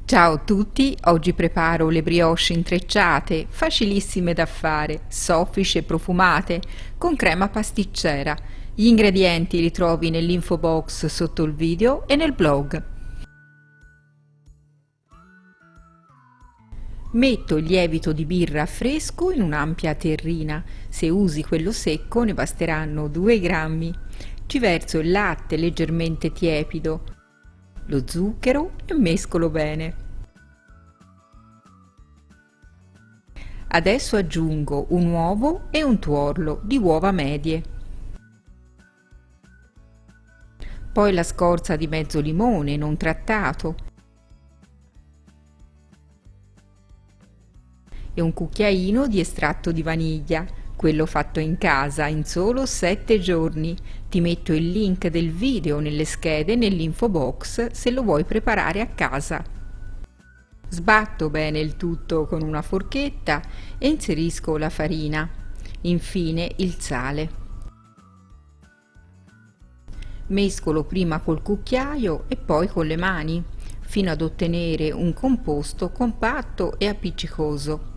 Ciao a tutti, oggi preparo le brioche intrecciate, facilissime da fare, soffici e profumate, con crema pasticcera. Gli ingredienti li trovi nell'info box sotto il video e nel blog. Metto il lievito di birra fresco in un'ampia terrina, se usi quello secco ne basteranno 2 grammi. Ci verso il latte leggermente tiepido, lo zucchero e mescolo bene. Adesso aggiungo un uovo e un tuorlo di uova medie. Poi la scorza di mezzo limone non trattato e un cucchiaino di estratto di vaniglia, quello fatto in casa in solo 7 giorni. Ti metto il link del video nelle schede nell'info box se lo vuoi preparare a casa. Sbatto bene il tutto con una forchetta e inserisco la farina, infine il sale. Mescolo prima col cucchiaio e poi con le mani, fino ad ottenere un composto compatto e appiccicoso.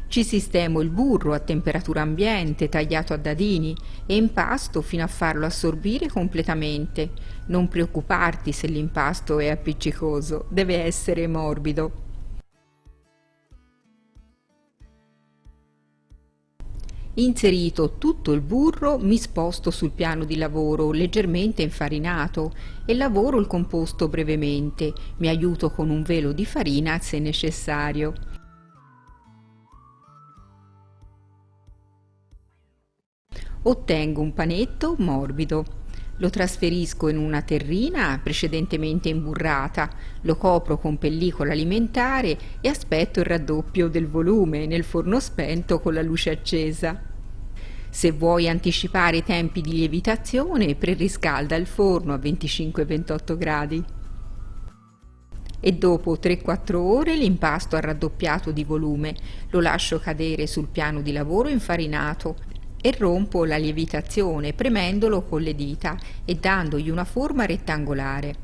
Ci sistemo il burro a temperatura ambiente tagliato a dadini e impasto fino a farlo assorbire completamente. Non preoccuparti se l'impasto è appiccicoso, deve essere morbido. Inserito tutto il burro, mi sposto sul piano di lavoro leggermente infarinato e lavoro il composto brevemente. Mi aiuto con un velo di farina se necessario. Ottengo un panetto morbido. Lo trasferisco in una terrina precedentemente imburrata, lo copro con pellicola alimentare e aspetto il raddoppio del volume nel forno spento con la luce accesa. Se vuoi anticipare i tempi di lievitazione, preriscalda il forno a 25-28 gradi. E dopo 3-4 ore l'impasto ha raddoppiato di volume, lo lascio cadere sul piano di lavoro infarinato e rompo la lievitazione premendolo con le dita e dandogli una forma rettangolare.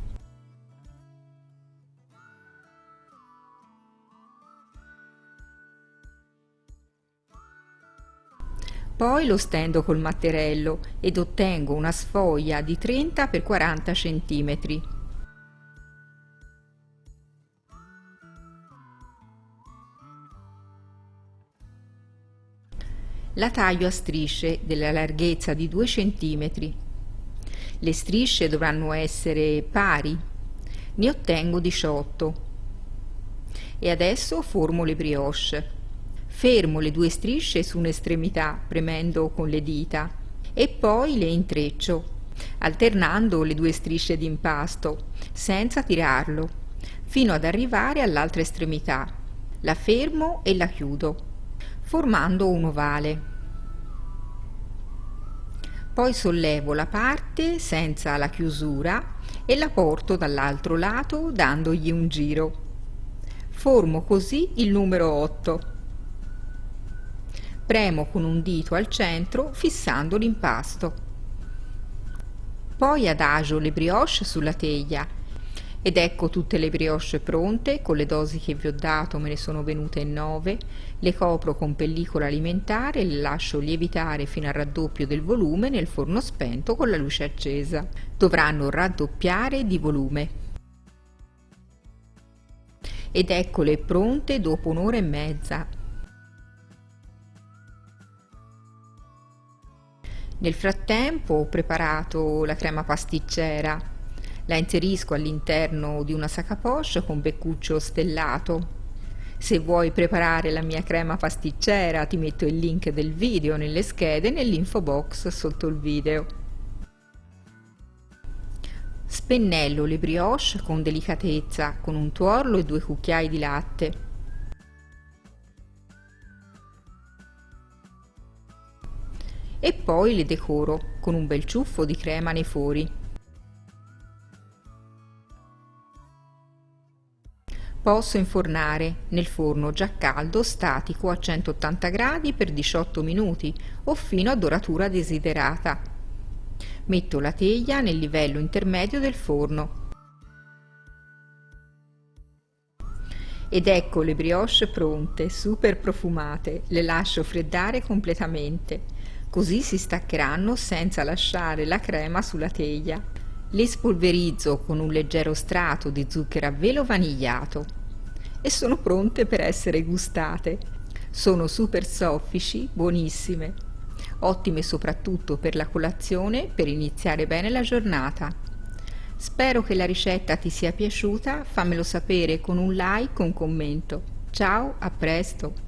Poi lo stendo col matterello ed ottengo una sfoglia di 30-40 cm. La taglio a strisce della larghezza di 2 cm. Le strisce dovranno essere pari. Ne ottengo 18. E adesso formo le brioche. Fermo le 2 strisce su un'estremità premendo con le dita e poi le intreccio, alternando le 2 strisce di impasto, senza tirarlo, fino ad arrivare all'altra estremità. La fermo e la chiudo, formando un ovale. Poi sollevo la parte senza la chiusura e la porto dall'altro lato dandogli un giro. Formo così il numero 8. Premo con un dito al centro fissando l'impasto. Poi adagio le brioche sulla teglia ed ecco tutte le brioche pronte. Con le dosi che vi ho dato me ne sono venute 9. Le copro con pellicola alimentare e le lascio lievitare fino al raddoppio del volume nel forno spento con la luce accesa. Dovranno raddoppiare di volume. Ed eccole pronte dopo 1 ora e mezza. Nel frattempo ho preparato la crema pasticcera. La inserisco all'interno di una sac à poche con beccuccio stellato. Se vuoi preparare la mia crema pasticcera ti metto il link del video nelle schede nell'info box sotto il video. Spennello le brioche con delicatezza con un tuorlo e 2 cucchiai di latte. E poi le decoro con un bel ciuffo di crema nei fori. Posso infornare nel forno già caldo statico a 180 gradi per 18 minuti o fino a doratura desiderata. Metto la teglia nel livello intermedio del forno. Ed ecco le brioche pronte, super profumate, le lascio freddare completamente, così si staccheranno senza lasciare la crema sulla teglia. Le spolverizzo con un leggero strato di zucchero a velo vanigliato e sono pronte per essere gustate. Sono super soffici, buonissime, ottime soprattutto per la colazione per iniziare bene la giornata. Spero che la ricetta ti sia piaciuta, fammelo sapere con un like o un commento. Ciao, a presto!